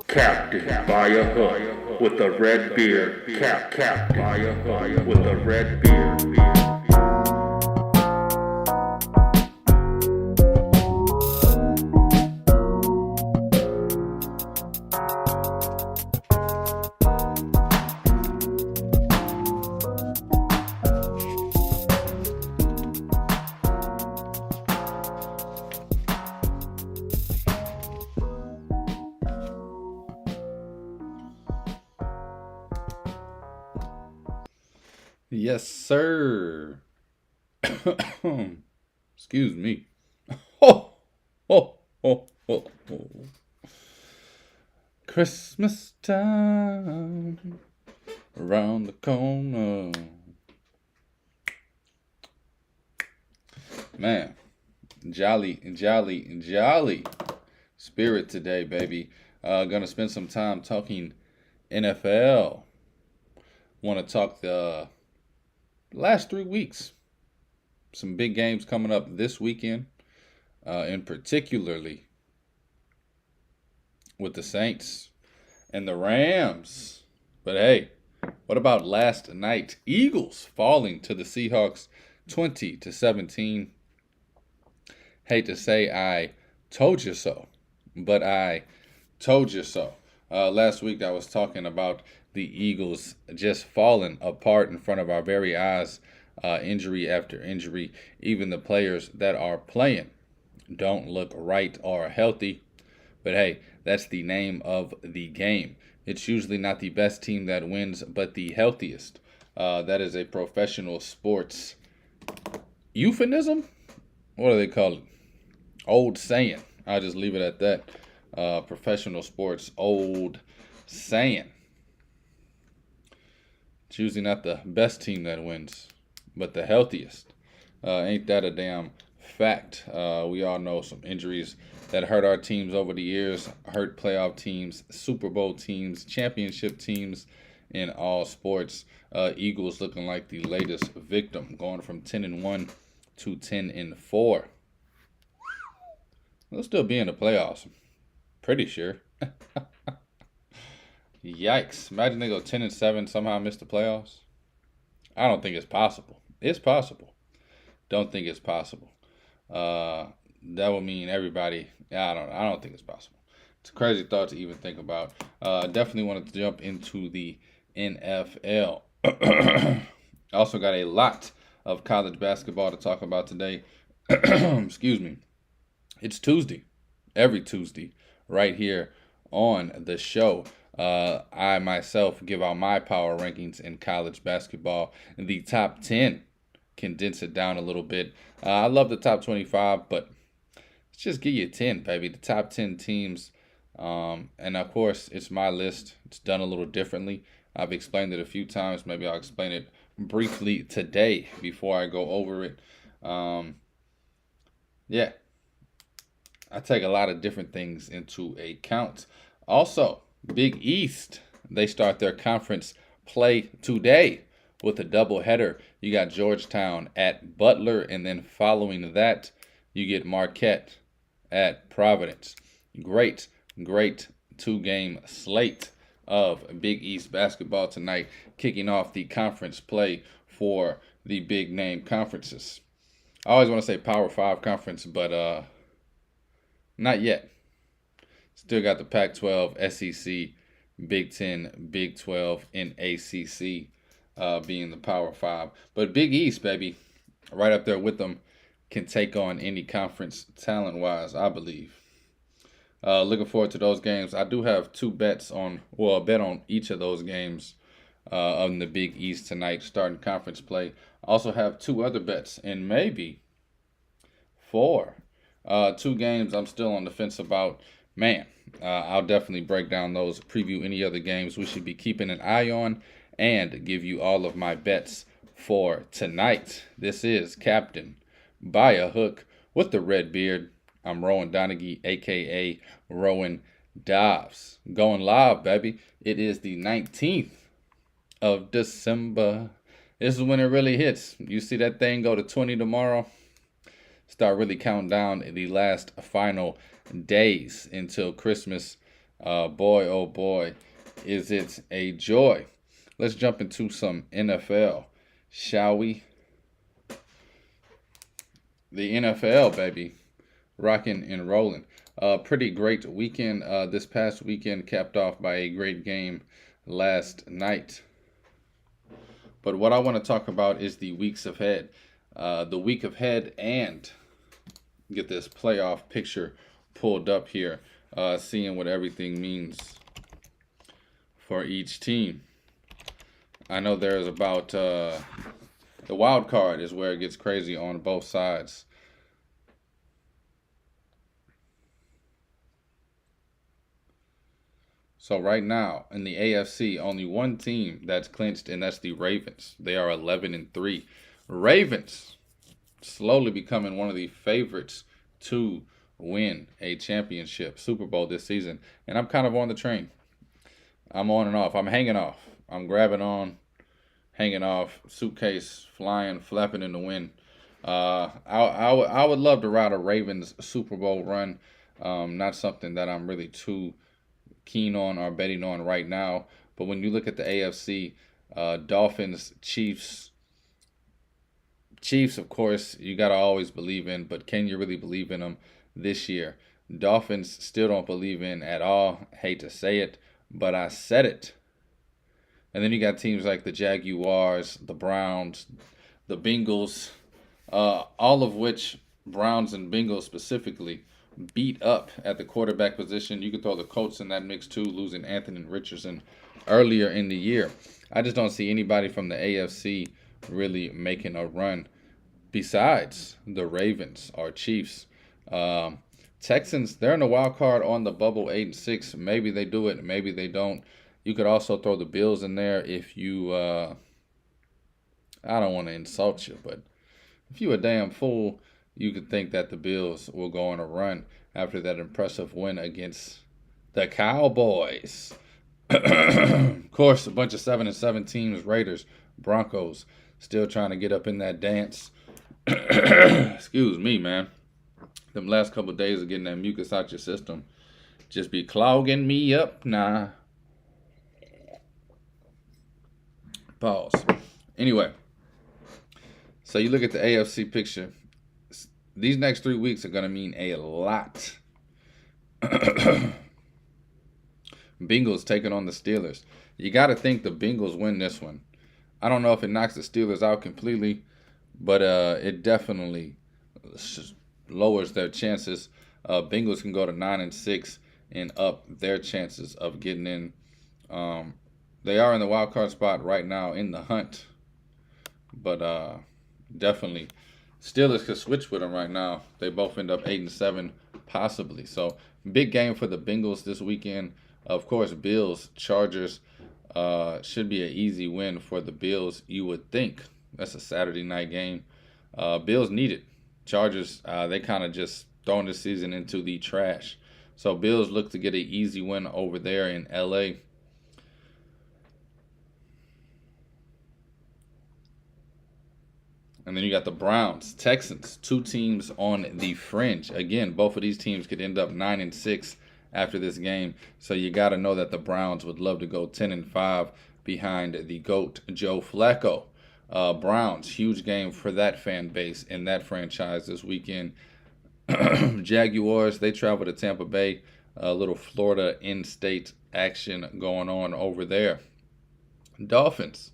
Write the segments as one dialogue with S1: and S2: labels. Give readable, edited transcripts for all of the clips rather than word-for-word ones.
S1: Captain by a hook with a red beard. Captain by a hook with a red beard.
S2: Yes, sir. Excuse me. Ho, ho, ho, ho, ho. Christmas time around the corner. Man, jolly spirit today, baby. Gonna spend some time talking NFL. Want to talk the last 3 weeks. Some big games coming up this weekend, and particularly with the Saints and the Rams. But hey, what about last night? Eagles falling to the Seahawks 20-17. Hate to say I told you so, but I told you so. Last week I was talking about the Eagles just falling apart in front of our very eyes, injury after injury. Even the players that are playing don't look right or healthy. But hey, that's the name of the game. It's usually not the best team that wins, but the healthiest. That is a professional sports euphemism? What do they call it? Old saying. I'll just leave it at that. Professional sports old saying. It's usually not the best team that wins, but the healthiest. Ain't that a damn fact? We all know some injuries that hurt our teams over the years, hurt playoff teams, Super Bowl teams, championship teams in all sports. Eagles looking like the latest victim, going from 10-1 to 10-4. They'll still be in the playoffs, pretty sure. Yikes. Imagine they go 10-7, somehow miss the playoffs. I don't think it's possible. It's possible. Don't think it's possible. That would mean everybody. I don't think it's possible. It's a crazy thought to even think about. Definitely wanted to jump into the NFL. Also got a lot of college basketball to talk about today. Excuse me. It's Tuesday. Every Tuesday. Right here on the show. I myself give out my power rankings in college basketball. In the top 10, condense it down a little bit. I love the top 25, but let's just give you 10, baby. The top 10 teams. And of course, it's my list. It's done a little differently. I've explained it a few times. Maybe I'll explain it briefly today before I go over it. Yeah. I take a lot of different things into account. Also, Big East, they start their conference play today with a doubleheader. You got Georgetown at Butler, and then following that, you get Marquette at Providence. Great 2-game slate of Big East basketball tonight, kicking off the conference play for the big name conferences. I always want to say Power 5 conference, but not yet. Still got the Pac-12, SEC, Big 10, Big 12, and ACC being the Power 5. But Big East, baby, right up there with them, can take on any conference talent-wise, I believe. Looking forward to those games. I do have a bet on each of those games on the Big East tonight, starting conference play. Also have 2 other bets, and maybe 4. 2 games I'm still on the fence about. Man, I'll definitely break down those, preview any other games we should be keeping an eye on, and give you all of my bets for tonight. This is Captain by a Hook with the red beard. I'm Rowan Donaghy, a.k.a. Rowan Dobbs. Going live, baby. It is the 19th of December. This is when it really hits. You see that thing go to 20 tomorrow? Start really counting down the last final days until Christmas. Boy, oh boy, is it a joy. Let's jump into some NFL, shall we? The NFL, baby, rocking and rolling. Pretty great weekend. This past weekend capped off by a great game last night. But what I want to talk about is the weeks ahead. The week ahead, and get this playoff picture pulled up here, seeing what everything means for each team. I know there's about the wild card is where it gets crazy on both sides. So right now in the AFC, only one team that's clinched, and that's the Ravens. They are 11-3. Ravens slowly becoming one of the favorites to win a championship, Super Bowl this season. And I'm kind of on the train. I'm on and off. I'm hanging off. I'm grabbing on, hanging off, suitcase flying, flapping in the wind. I would love to ride a Ravens Super Bowl run. Not something that I'm really too keen on or betting on right now. But when you look at the AFC, Dolphins, Chiefs, of course, you got to always believe in, but can you really believe in them this year? Dolphins still don't believe in at all. Hate to say it, but I said it. And then you got teams like the Jaguars, the Browns, the Bengals, all of which, Browns and Bengals specifically, beat up at the quarterback position. You could throw the Colts in that mix too, losing Anthony Richardson earlier in the year. I just don't see anybody from the AFC really making a run besides the Ravens or Chiefs. Texans, they're in the wild card on the bubble, 8-6. Maybe they do it, maybe they don't. You could also throw the Bills in there if you, I don't want to insult you, but if you a damn fool, you could think that the Bills will go on a run after that impressive win against the Cowboys. Of course, a bunch of 7-7 teams, Raiders, Broncos, still trying to get up in that dance. Excuse me, man. Them last couple of days of getting that mucus out your system just be clogging me up. Nah. Pause. Anyway, so you look at the AFC picture. These next 3 weeks are going to mean a lot. Bengals taking on the Steelers. You got to think the Bengals win this one. I don't know if it knocks the Steelers out completely, but it definitely lowers their chances. Bengals can go to 9-6 and up their chances of getting in. They are in the wild card spot right now in the hunt, but definitely Steelers could switch with them right now. They both end up 8-7 possibly. So big game for the Bengals this weekend. Of course, Bills, Chargers should be an easy win for the Bills, you would think. That's a Saturday night game. Bills need it. Chargers, they kind of just throwing this season into the trash. So Bills look to get an easy win over there in LA. And then you got the Browns, Texans, two teams on the fringe. Again, both of these teams could end up 9-6 after this game. So you got to know that the Browns would love to go 10-5 behind the GOAT, Joe Flacco. Browns, huge game for that fan base and that franchise this weekend. Jaguars, they travel to Tampa Bay. A little Florida in-state action going on over there. Dolphins,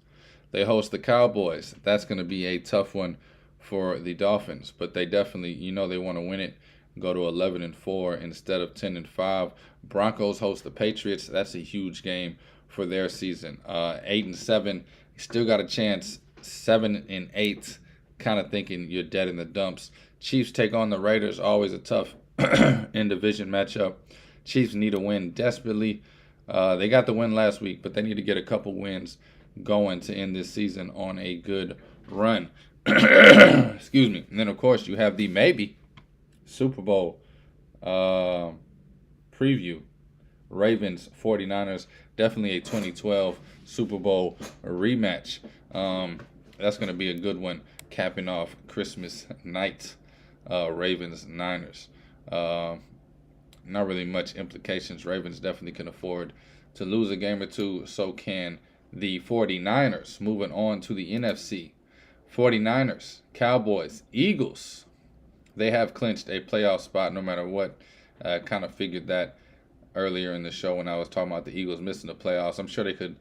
S2: they host the Cowboys. That's going to be a tough one for the Dolphins, but they definitely, they want to win it. Go to 11-4 instead of 10-5. Broncos host the Patriots. That's a huge game for their season. 8-7, still got a chance. 7-8, kind of thinking you're dead in the dumps. Chiefs take on the Raiders. Always a tough in-division matchup. Chiefs need a win desperately. They got the win last week, but they need to get a couple wins going to end this season on a good run. Excuse me. And then, of course, you have the maybe Super Bowl preview. Ravens, 49ers, definitely a 2012 Super Bowl rematch. That's going to be a good one, capping off Christmas night. Ravens, Niners. not really much implications. Ravens definitely can afford to lose a game or two. So can the 49ers. Moving on to the NFC. 49ers, Cowboys, Eagles. They have clinched a playoff spot no matter what. Kind of figured that earlier in the show when I was talking about the Eagles missing the playoffs. I'm sure they could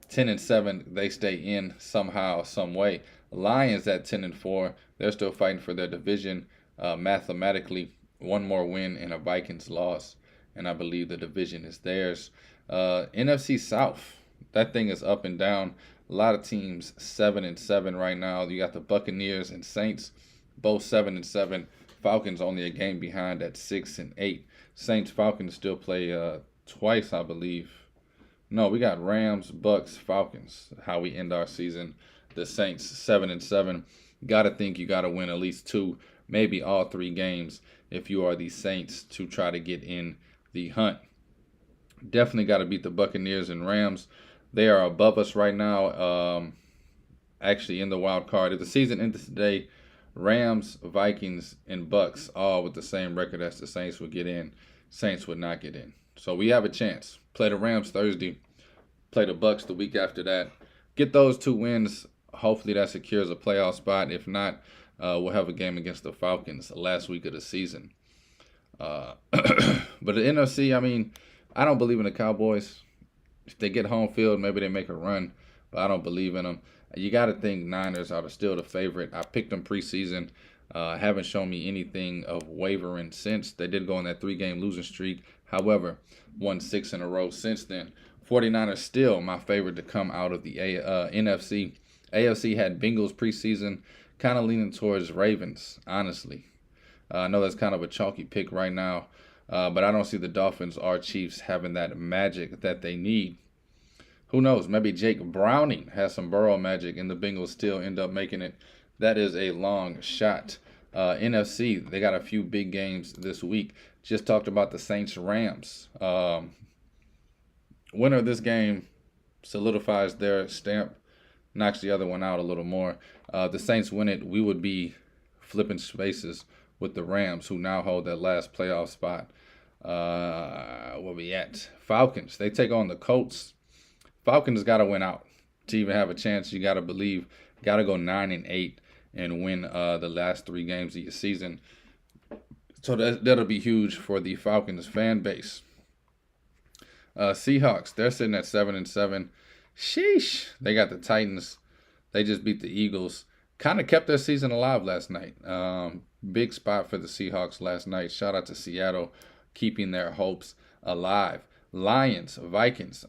S2: 10-7, they stay in somehow, some way. Lions at 10-4, they're still fighting for their division. Mathematically, one more win and a Vikings loss, and I believe the division is theirs. NFC South, that thing is up and down. A lot of teams 7-7 right now. You got the Buccaneers and Saints, both 7-7. Falcons only a game behind at 6-8. Saints Falcons still play twice, I believe. No, we got Rams, Bucks, Falcons. How we end our season. The Saints 7-7. Gotta think you gotta win at least 2, maybe all 3 games if you are the Saints to try to get in the hunt. Definitely gotta beat the Buccaneers and Rams. They are above us right now. Actually in the wild card. If the season ended today, Rams, Vikings, and Bucks all with the same record as the Saints would get in. Saints would not get in. So we have a chance. Play the Rams Thursday. Play the Bucks the week after that. Get those 2 wins. Hopefully that secures a playoff spot. If not, we'll have a game against the Falcons last week of the season. But the NFC, I mean, I don't believe in the Cowboys. If they get home field, maybe they make a run. But I don't believe in them. You got to think Niners are still the favorite. I picked them preseason. Haven't shown me anything of wavering since. They did go on that 3-game losing streak. However, won 6 in a row since then. 49ers still my favorite to come out of the NFC. AFC had Bengals preseason. Kind of leaning towards Ravens, honestly. I know that's kind of a chalky pick right now. But I don't see the Dolphins or Chiefs having that magic that they need. Who knows? Maybe Jake Browning has some Burrow magic and the Bengals still end up making it. That is a long shot. NFC, they got a few big games this week. Just talked about the Saints-Rams. Winner of this game solidifies their stamp, knocks the other one out a little more. The Saints win it, we would be flipping spaces with the Rams, who now hold that last playoff spot. Where we at? Falcons, they take on the Colts. Falcons got to win out to even have a chance. You got to believe. Got to go 9-8 and win the last 3 games of your season. So that'll be huge for the Falcons fan base. Seahawks, they're sitting at 7-7. Sheesh. They got the Titans. They just beat the Eagles. Kind of kept their season alive last night. Big spot for the Seahawks last night. Shout out to Seattle, keeping their hopes alive. Lions, Vikings.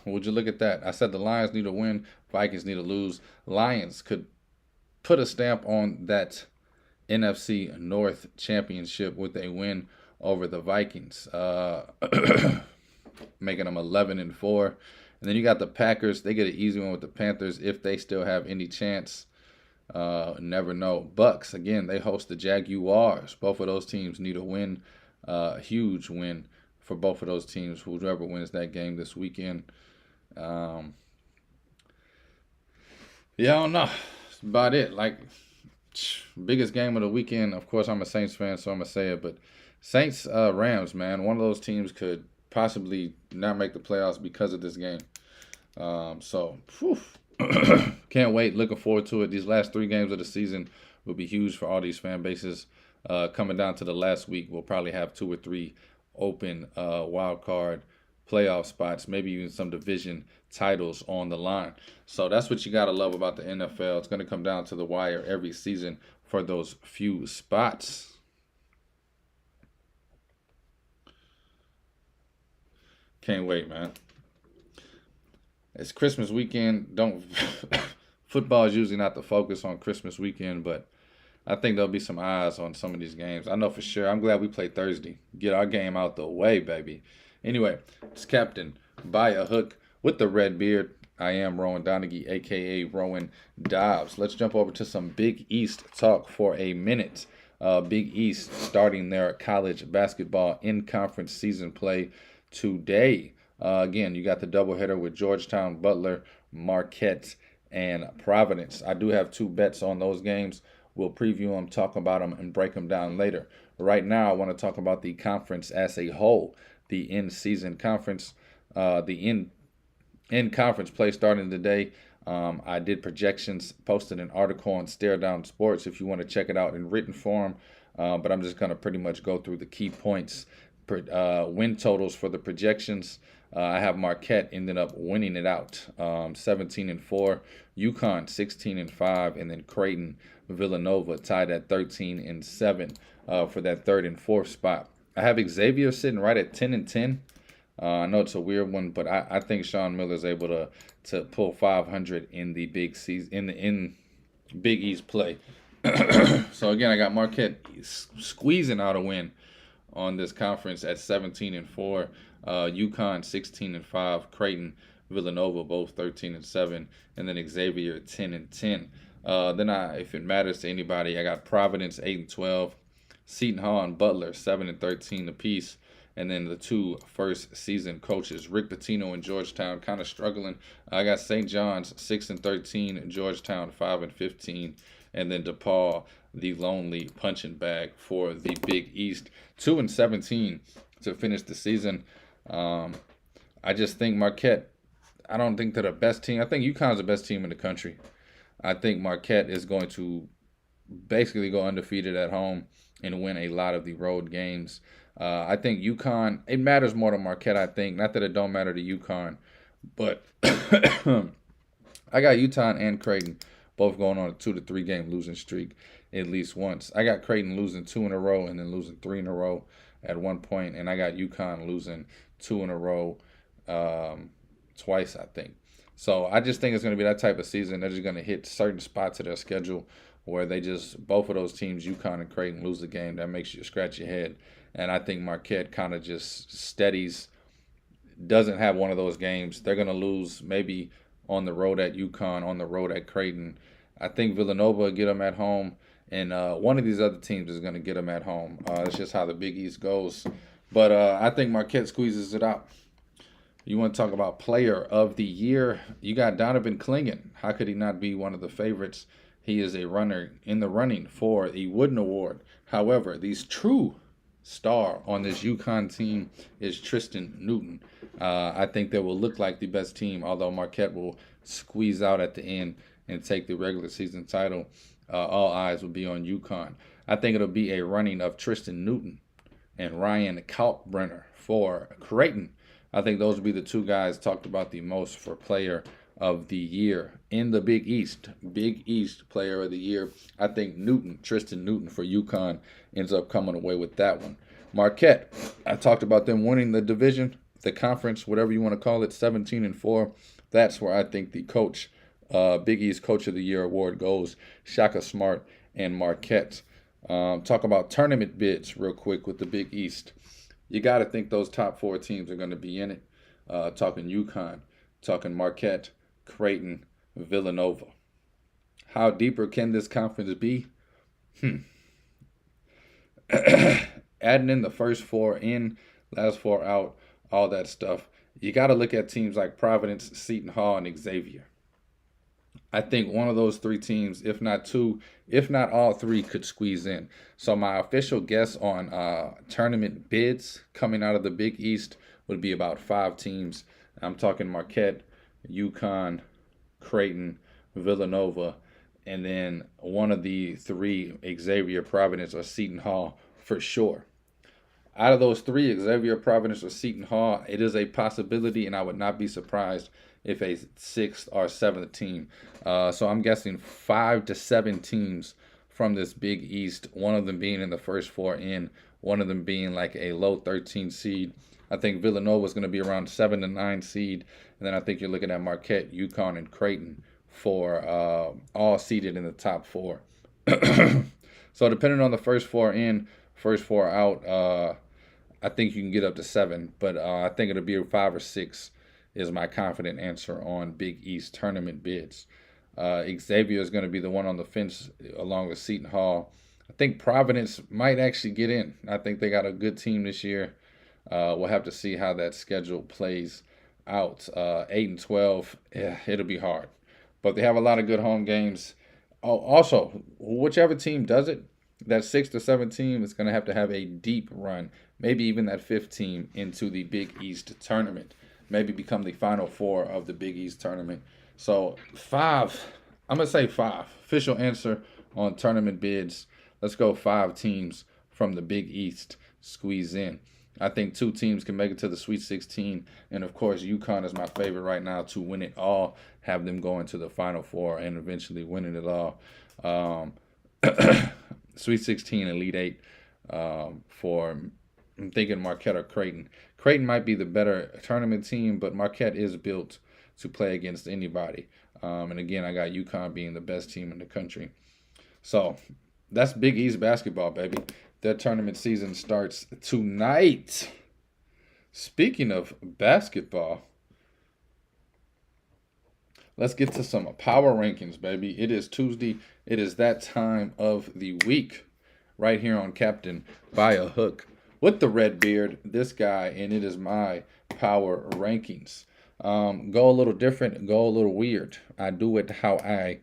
S2: Would you look at that? I said the Lions need to win, Vikings need to lose. Lions could put a stamp on that NFC North championship with a win over the Vikings, making them 11-4. And then you got the Packers. They get an easy one with the Panthers if they still have any chance. Never know. Bucks, again, they host the Jaguars. Both of those teams need a win, a huge win for both of those teams, whoever wins that game this weekend. Yeah, I don't know. That's about it. Like, biggest game of the weekend. Of course, I'm a Saints fan, so I'm going to say it. But Saints, Rams, man, one of those teams could possibly not make the playoffs because of this game. Can't wait. Looking forward to it. These last 3 games of the season will be huge for all these fan bases. Coming down to the last week, we'll probably have 2 or 3 open wild card playoff spots, maybe even some division titles on the line. So that's what you got to love about the NFL. It's going to come down to the wire every season for those few spots. Can't wait, man. It's Christmas weekend. Football is usually not the focus on Christmas weekend, but I think there'll be some eyes on some of these games. I know for sure. I'm glad we played Thursday. Get our game out the way, baby. Anyway, it's Captain By a Hook with the red beard. I am Rowan Donaghy, a.k.a. Rowan Dobbs. Let's jump over to some Big East talk for a minute. Big East starting their college basketball in-conference season play today. Again, you got the doubleheader with Georgetown, Butler, Marquette, and Providence. I do have 2 bets on those games. We'll preview them, talk about them, and break them down later. Right now, I want to talk about the conference as a whole, the in-season conference, the in-conference play starting today. I did projections, posted an article on Stare Down Sports if you want to check it out in written form. But I'm just going to pretty much go through the key points, win totals for the projections. I have Marquette ended up winning it out, 17-4, UConn 16-5, and then Creighton, Villanova tied at 13-7 for that third and fourth spot. I have Xavier sitting right at 10-10. I know it's a weird one, but I think Sean Miller is able to pull 500 in the big season in Big East play. So again, I got Marquette squeezing out a win on this conference at 17-4. UConn 16-5. Creighton, Villanova both 13-7, and then Xavier 10-10. Then if it matters to anybody, I got Providence 8-12, Seton Hall and Butler 7-13 apiece. And then the two first season coaches, Rick Pitino and Georgetown, kind of struggling. I got St. John's 6-13, Georgetown 5-15, and then DePaul, the lonely punching bag for the Big East, 2-17 to finish the season. I just think Marquette, I don't think they're the best team. I think UConn's the best team in the country. I think Marquette is going to basically go undefeated at home and win a lot of the road games. I think UConn, it matters more to Marquette, I think. Not that it don't matter to UConn, but I got Utah and Creighton both going on a 2 to 3 game losing streak at least once. I got Creighton losing 2 in a row and then losing 3 in a row at one point, and I got UConn losing 2 in a row twice, I think. So I just think it's going to be that type of season. They're just going to hit certain spots of their schedule where they just, both of those teams, UConn and Creighton, lose the game. That makes you scratch your head. And I think Marquette kind of just steadies, doesn't have one of those games. They're going to lose maybe on the road at UConn, on the road at Creighton. I think Villanova will get them at home. And one of these other teams is going to get them at home. That's just how the Big East goes. But I think Marquette squeezes it out. You want to talk about player of the year? You got Donovan Clingan. How could he not be one of the favorites? He is a runner in the running for the Wooden Award. However, the true star on this UConn team is Tristan Newton. I think they will look like the best team, although Marquette will squeeze out at the end and take the regular season title. All eyes will be on UConn. I think it'll be a running of Tristan Newton and Ryan Kalkbrenner for Creighton. I think those will be the two guys talked about the most for player of the year in the Big East. Big East player of the year. I think Tristan Newton for UConn ends up coming away with that one. Marquette, I talked about them winning the division, the conference, whatever you want to call it, 17-4. That's where I think the coach, Big East Coach of the Year award goes. Shaka Smart and Marquette. Talk about tournament bids real quick with the Big East. You got to think those top 4 teams are going to be in it. Talking UConn, talking Marquette, Creighton, Villanova. How deeper can this conference be? Adding in the first 4 in, last 4 out, all that stuff. You got to look at teams like Providence, Seton Hall, and Xavier. I think one of those 3 teams, if not 2, if not all 3, could squeeze in. So my official guess on tournament bids coming out of the Big East would be about 5 teams. I'm talking Marquette, UConn, Creighton, Villanova, and then one of the 3, Xavier, Providence, or Seton Hall for sure. Out of those 3, Xavier, Providence, or Seton Hall, it is a possibility, and I would not be surprised if a 6th or 7th team. So I'm guessing 5 to 7 teams from this Big East, one of them being in the first 4 in, one of them being like a low 13 seed. I think Villanova is going to be around 7 to 9 seed. And then I think you're looking at Marquette, UConn, and Creighton for all seeded in the top 4. So depending on the first 4 in, first 4 out, I think you can get up to 7. But I think it'll be 5 or 6 is my confident answer on Big East tournament bids. Xavier is going to be the one on the fence along with Seton Hall. I think Providence might actually get in. I think they got a good team this year. We'll have to see how that schedule plays out. 8-12, it'll be hard. But they have a lot of good home games. Oh, also, whichever team does it, that 6 to 7 team is going to have a deep run, maybe even that fifth team into the Big East tournament, maybe become the final four of the Big East tournament. So, five, I'm going to say five. Official answer on tournament bids. Let's go 5 teams from the Big East squeeze in. I think 2 teams can make it to the Sweet 16. And of course, UConn is my favorite right now to win it all, have them going to the Final Four and eventually winning it all. Um, Sweet 16, Elite 8 for, I'm thinking Marquette or Creighton. Creighton might be the better tournament team, but Marquette is built to play against anybody. And again, I got UConn being the best team in the country. So that's Big East basketball, baby. Their tournament season starts tonight. Speaking of basketball, let's get to some power rankings, baby. It is Tuesday. It is that time of the week right here on Captain by a Hook with the red beard, this guy, and it is my power rankings. Go a little different, go a little weird. I do it how I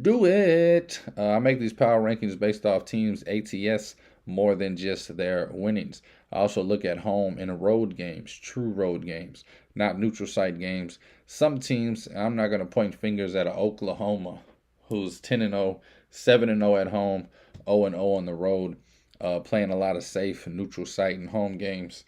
S2: do it. I make these power rankings based off teams' ATS more than just their winnings. I also look at home and road games, true road games, not neutral site games. Some teams, I'm not going to point fingers at Oklahoma, who's 10-0, 7-0 at home, 0-0 on the road, playing a lot of safe neutral site and home games.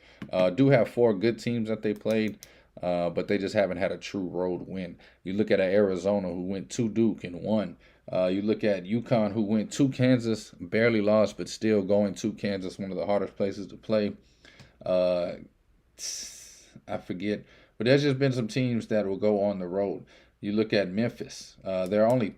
S2: Do have 4 good teams that they played, but they just haven't had a true road win. You look at Arizona, who went to Duke and won. You look at UConn, who went to Kansas, barely lost, but still going to Kansas, one of the hardest places to play. I forget, but there's just been some teams that will go on the road. You look at Memphis; they're only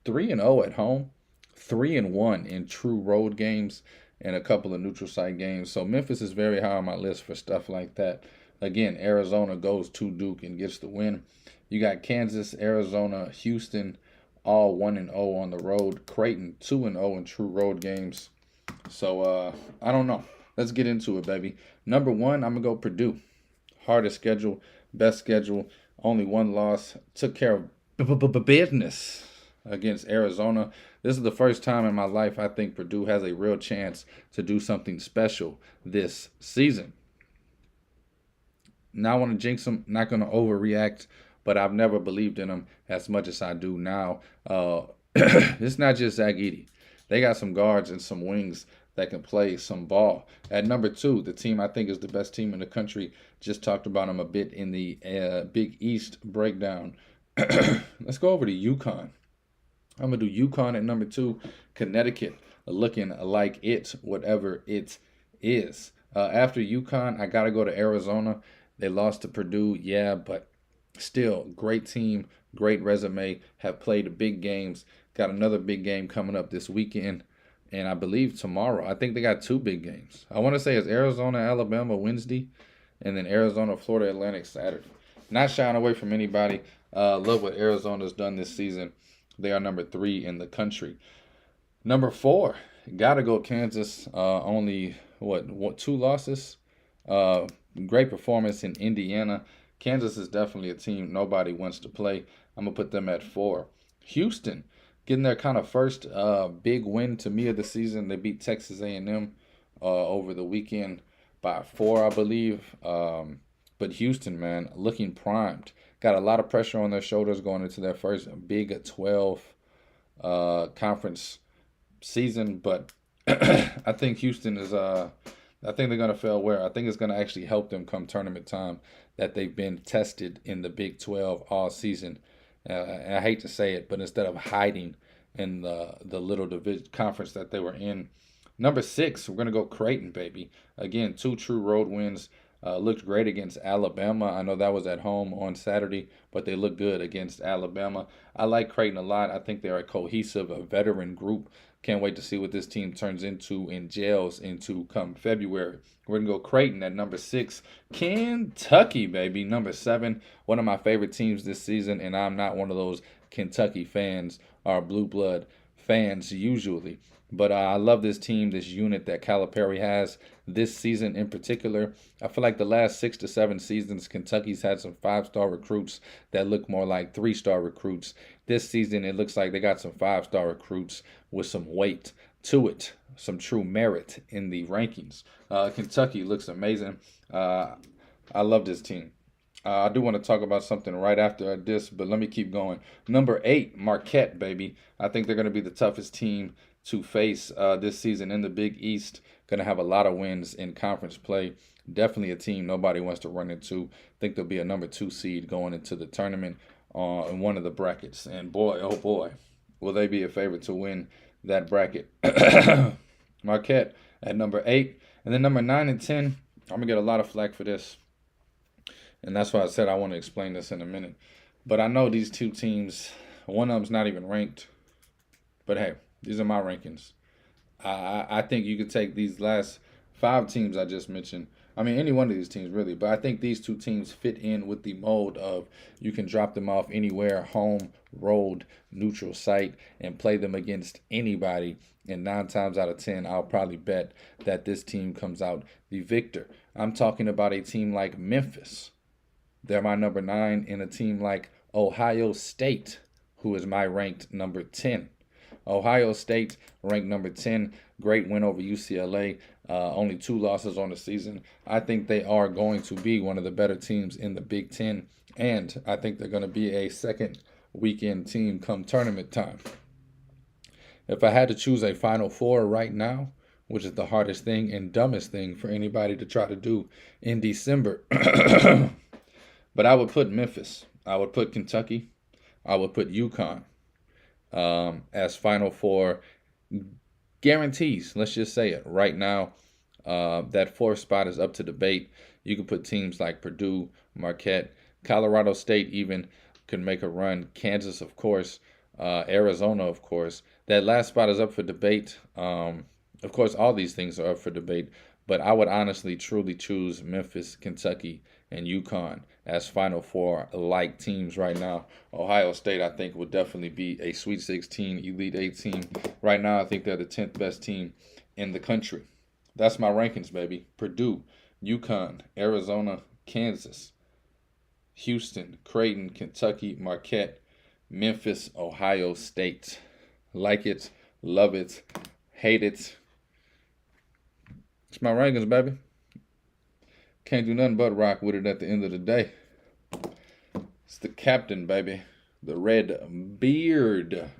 S2: 3-0 at home, 3-1 in true road games, and a couple of neutral site games. So Memphis is very high on my list for stuff like that. Again, Arizona goes to Duke and gets the win. You got Kansas, Arizona, Houston, all 1-0 on the road. Creighton 2-0 in true road games. So I don't know. Let's get into it, baby. Number 1, I'm gonna go Purdue. Hardest schedule, best schedule. Only 1 loss. Took care of business against Arizona. This is the first time in my life I think Purdue has a real chance to do something special this season. Not want to jinx them, not going to overreact, but I've never believed in them as much as I do now. It's not just Zach Edey. They got some guards and some wings that can play some ball. At number 2, the team I think is the best team in the country. Just talked about them a bit in the Big East breakdown. Let's go over to UConn. I'm going to do UConn at number 2. Connecticut looking like it, whatever it is. After UConn, I got to go to Arizona. They lost to Purdue, yeah, but still, great team, great resume, have played big games. Got another big game coming up this weekend, and I believe tomorrow. I think they got 2 big games. I want to say it's Arizona, Alabama Wednesday, and then Arizona, Florida Atlantic Saturday. Not shying away from anybody. Love what Arizona's done this season. They are number 3 in the country. Number 4, gotta go Kansas. Only, 2 losses? Great performance in Indiana. Kansas is definitely a team nobody wants to play. I'm going to put them at 4. Houston, getting their kind of first big win to me of the season. They beat Texas A&M over the weekend by 4, I believe. But Houston, man, looking primed. Got a lot of pressure on their shoulders going into their first Big 12 conference season. But I think Houston is I think they're going to fail where? I think it's going to actually help them come tournament time that they've been tested in the Big 12 all season. And I hate to say it, but instead of hiding in the little division conference that they were in. Number 6, we're going to go Creighton, baby. Again, 2 true road wins. Looked great against Alabama. I know that was at home on Saturday, but they look good against Alabama. I like Creighton a lot. I think they're a cohesive, veteran group. Can't wait to see what this team turns into and gels into come February. We're going to go Creighton at number 6. Kentucky, baby, number 7. One of my favorite teams this season, and I'm not one of those Kentucky fans or blue blood fans usually. But I love this team, this unit that Calipari has this season in particular. I feel like the last 6 to 7 seasons, Kentucky's had some 5-star recruits that look more like 3-star recruits This season, it looks like they got some 5-star recruits with some weight to it, some true merit in the rankings. Kentucky looks amazing. I love this team. I do want to talk about something right after this, but let me keep going. Number 8, Marquette, baby. I think they're going to be the toughest team to face this season in the Big East. Going to have a lot of wins in conference play. Definitely a team nobody wants to run into. I think they'll be a number 2 seed going into the tournament in one of the brackets. And boy, oh boy, will they be a favorite to win that bracket. Marquette at number 8. And then number 9 and 10, I'm going to get a lot of flack for this. And that's why I said I want to explain this in a minute. But I know these two teams, one of them's not even ranked. But hey, these are my rankings. I think you could take these last 5 teams I just mentioned. I mean, any one of these teams, really. But I think these 2 teams fit in with the mold of you can drop them off anywhere, home, road, neutral site, and play them against anybody. And 9 times out of 10, I'll probably bet that this team comes out the victor. I'm talking about a team like Memphis. They're my number 9, and a team like Ohio State, who is my ranked number 10. Ohio State ranked number 10. Great win over UCLA. Only 2 losses on the season. I think they are going to be one of the better teams in the Big Ten. And I think they're going to be a second weekend team come tournament time. If I had to choose a Final Four right now, which is the hardest thing and dumbest thing for anybody to try to do in December, but I would put Memphis. I would put Kentucky. I would put UConn as Final Four guarantees. Let's just say it right now. That 4th spot is up to debate. You could put teams like Purdue, Marquette, Colorado State even could make a run. Kansas, of course. Arizona, of course. That last spot is up for debate. Of course, all these things are up for debate. But I would honestly, truly choose Memphis, Kentucky, and UConn as Final Four like teams right now. Ohio State, I think, would definitely be a Sweet 16, Elite 8 team. Right now, I think they're the 10th best team in the country. That's my rankings, baby. Purdue, UConn, Arizona, Kansas, Houston, Creighton, Kentucky, Marquette, Memphis, Ohio State. Like it, love it, hate it. It's my rankings, baby. Can't do nothing but rock with it at the end of the day. It's the captain, baby. The red beard.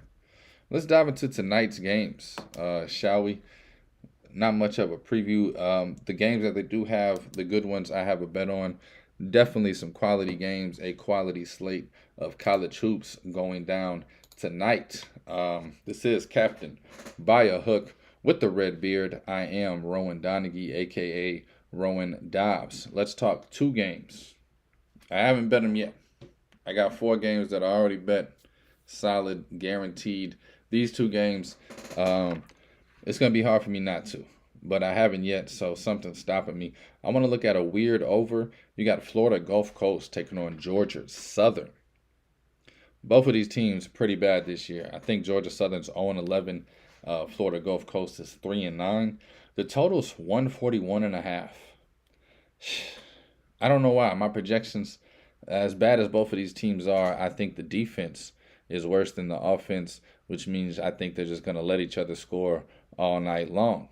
S2: Let's dive into tonight's games, shall we? Not much of a preview. The games that they do have, the good ones I have a bet on. Definitely some quality games, a quality slate of college hoops going down tonight. This is Captain by a Hook with the red beard. I am Rowan Donaghy, a.k.a. Rowan Dobbs. Let's talk 2 games. I haven't bet them yet. I got 4 games that I already bet. Solid, guaranteed. These 2 games, it's going to be hard for me not to. But I haven't yet, so something's stopping me. I want to look at a weird over. You got Florida Gulf Coast taking on Georgia Southern. Both of these teams pretty bad this year. I think Georgia Southern's 0-11. Florida Gulf Coast is 3-9. The total's 141.5. I don't know why. My projections, as bad as both of these teams are, I think the defense is worse than the offense, which means I think they're just going to let each other score all night long.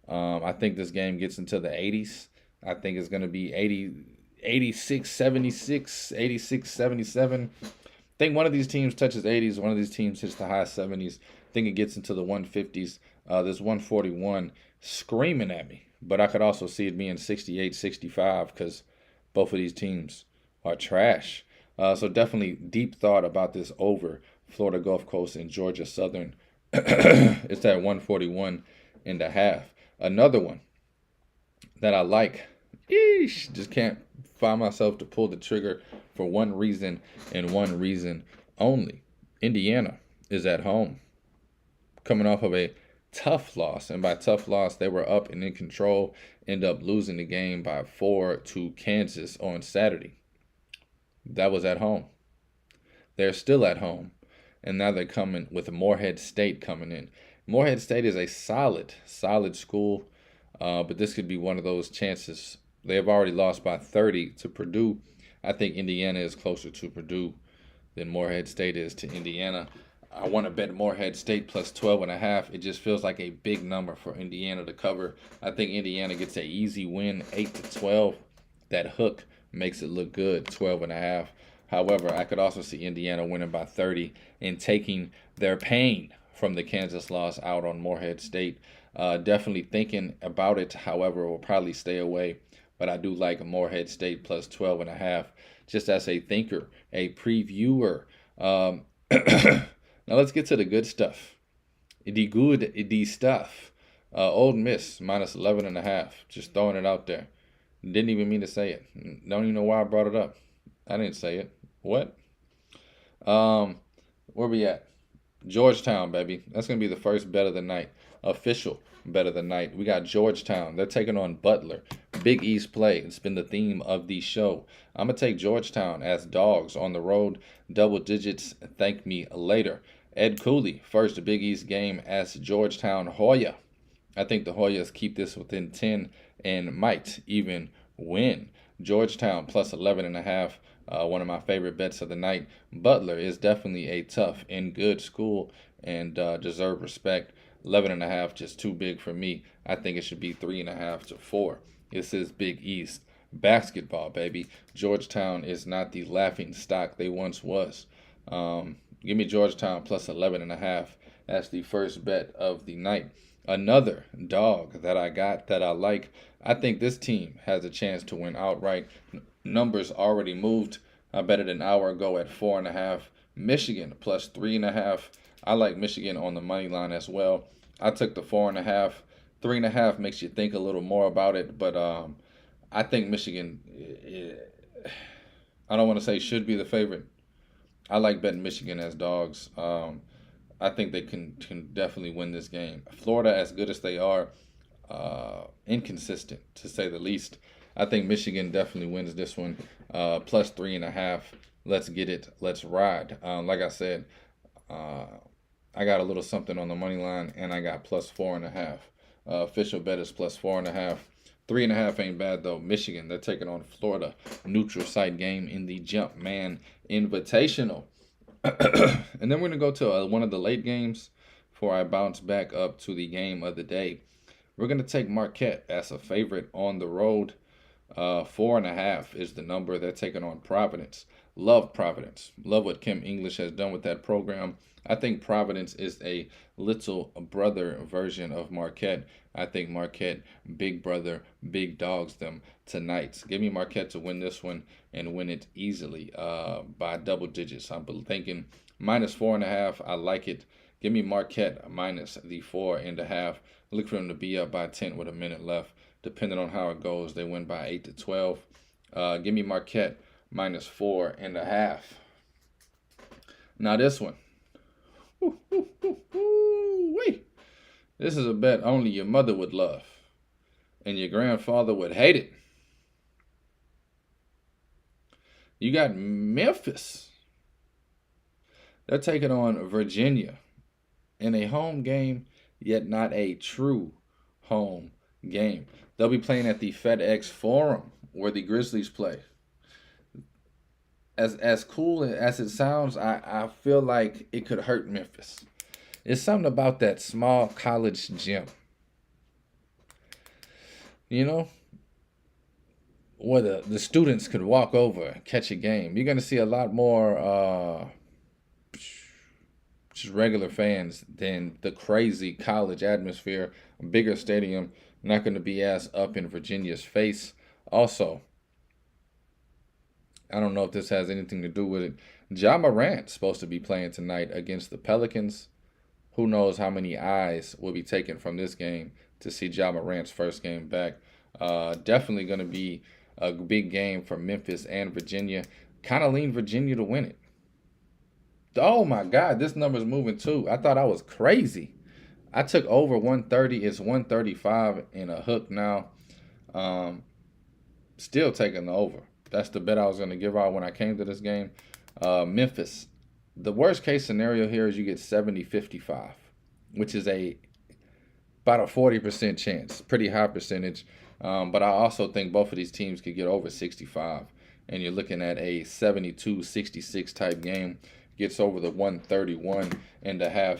S2: I think this game gets into the 80s. I think it's going to be 86, 76, 86, 77. I think one of these teams touches 80s. One of these teams hits the high 70s. I think it gets into the 150s. There's 141 screaming at me. But I could also see it being 68, 65 because both of these teams are trash. So definitely deep thought about this over Florida Gulf Coast and Georgia Southern. It's at 141.5. Another one that I like. Just can't find myself to pull the trigger for one reason and one reason only. Indiana is at home, coming off of a tough loss. And by tough loss, they were up and in control, end up losing the game by 4 to Kansas on Saturday. That was at home. They're still at home. And now they're coming with Morehead State coming in. Morehead State is a solid school, but this could be one of those chances. They have already lost by 30 to Purdue. I think Indiana is closer to Purdue than Morehead State is to Indiana. I want to bet Morehead State plus 12.5. It just feels like a big number for Indiana to cover. I think Indiana gets an easy win, 8-12. That hook makes it look good, 12.5. However, I could also see Indiana winning by 30 and taking their pain from the Kansas loss out on Morehead State. Definitely thinking about it. However, will probably stay away. But I do like Morehead State plus 12.5. Just as a thinker, a previewer. Now let's get to the good stuff. The stuff. Old Miss minus 11.5. Just throwing it out there. Didn't even mean to say it. Don't even know why I brought it up. I didn't say it. What? Where we at? Georgetown, baby. That's gonna be the first bet of the night. Official bet of the night. We got Georgetown. They're taking on Butler. Big East play. It's been the theme of the show. I'm gonna take Georgetown as dogs on the road. Double digits. Thank me later. Ed Cooley, first Big East game as Georgetown Hoya. I think the Hoyas keep this within 10 and might even win. Georgetown plus 11.5. One of my favorite bets of the night. Butler is definitely a tough and good school and deserve respect. 11.5 just too big for me. I think it should be 3.5 to 4. This is Big East basketball, baby. Georgetown is not the laughing stock they once was. Give me Georgetown plus 11.5. That's the first bet of the night. Another dog that I got that I like. I think this team has a chance to win outright. Numbers already moved. I bet it an hour ago at 4.5. Michigan plus 3.5. I like Michigan on the money line as well. I took the 4.5. 3.5 makes you think a little more about it, but I think Michigan. I don't want to say should be the favorite. I like betting Michigan as dogs. I think they can definitely win this game. Florida, as good as they are, inconsistent to say the least. I think Michigan definitely wins this one. Plus 3.5. Let's get it. Let's ride. Like I said, I got a little something on the money line, and I got plus 4.5. Official bet is plus 4.5. 3.5 ain't bad though. Michigan, they're taking on Florida. Neutral site game in the Jumpman Invitational. And then we're going to go to one of the late games before I bounce back up to the game of the day. We're going to take Marquette as a favorite on the road. 4.5 is the number. They're taking on Providence. Love Providence. Love what Kim English has done with that program. I think Providence is a little brother version of Marquette. I think Marquette, big brother, big dogs them tonight. Give me Marquette to win this one and win it easily by double digits. I'm thinking minus 4.5. I like it. Give me Marquette minus the 4.5. Look for them to be up by 10 with a minute left. Depending on how it goes, they win by 8-12. Give me Marquette minus 4.5. Now this one. Wait. This is a bet only your mother would love. And your grandfather would hate it. You got Memphis. They're taking on Virginia in a home game, yet not a true home game. They'll be playing at the FedEx Forum where the Grizzlies play. As cool as it sounds, I feel like it could hurt Memphis. It's something about that small college gym. You know? Where the students could walk over and catch a game. You're going to see a lot more just regular fans than the crazy college atmosphere. A bigger stadium, not going to be as up in Virginia's face. Also, I don't know if this has anything to do with it. Ja Morant's supposed to be playing tonight against the Pelicans. Who knows how many eyes will be taken from this game to see Ja Morant's first game back. Definitely going to be a big game for Memphis and Virginia. Kind of lean Virginia to win it. Oh my God, this number's moving too. I thought I was crazy. I took over 130. It's 135 in a hook now. Still taking the over. That's the bet I was going to give out when I came to this game. Memphis. The worst case scenario here is you get 70-55, which is about a 40% chance. Pretty high percentage. But I also think both of these teams could get over 65. and you're looking at a 72-66 type game. Gets over the 131.5.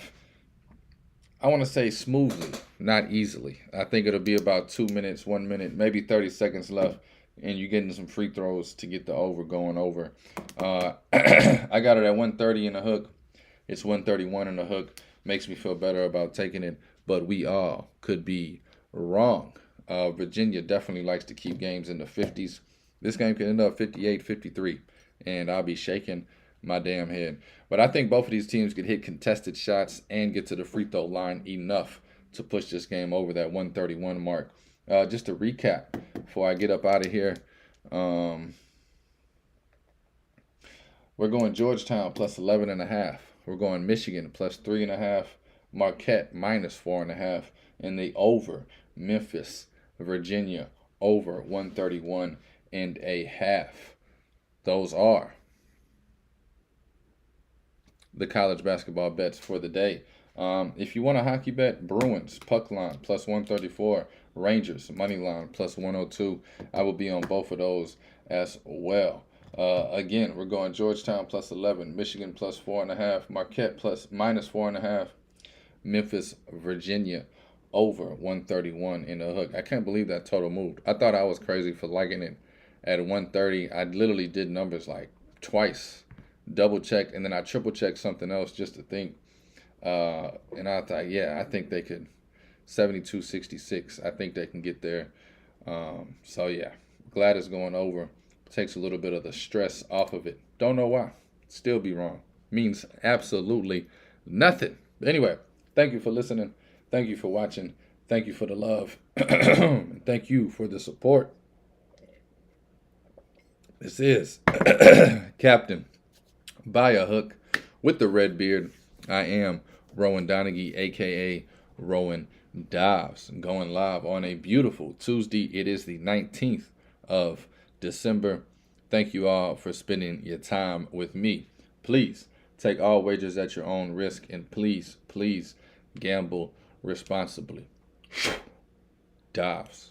S2: I want to say smoothly, not easily. I think it'll be about 2 minutes, 1 minute, maybe 30 seconds left, and you're getting some free throws to get the over going over. I got it at 130 in the hook. It's 131 in the hook. Makes me feel better about taking it, but we all could be wrong. Virginia definitely likes to keep games in the 50s. This game could end up 58-53, and I'll be shaking my damn head. But I think both of these teams could hit contested shots and get to the free throw line enough to push this game over that 131 mark. Just to recap before I get up out of here, we're going Georgetown plus 11.5. We're going Michigan plus 3.5. Marquette minus 4.5. And the over Memphis, Virginia over 131.5. Those are the college basketball bets for the day. If you want a hockey bet, Bruins puck line plus 134, Rangers money line plus 102. I will be on both of those as well. Again, we're going Georgetown plus 11, Michigan plus 4.5, Marquette plus minus 4.5, Memphis, Virginia over 131 in the hook. I can't believe that total moved. I thought I was crazy for liking it at 130. I literally did numbers like twice, double checked, and then I triple checked something else just to think. And I thought, yeah, I think they could 72-66. I think they can get there. So yeah, glad it's going over. Takes a little bit of the stress off of it. Don't know why. Still be wrong. Means absolutely nothing. Anyway, thank you for listening. Thank you for watching. Thank you for the love. Thank you for the support. This is Captain By a Hook with the red beard. I am Rowan Donaghy, a.k.a. Rowan Dobbs, going live on a beautiful Tuesday. It is the 19th of December. Thank you all for spending your time with me. Please take all wagers at your own risk, and please, please gamble responsibly. Dobbs.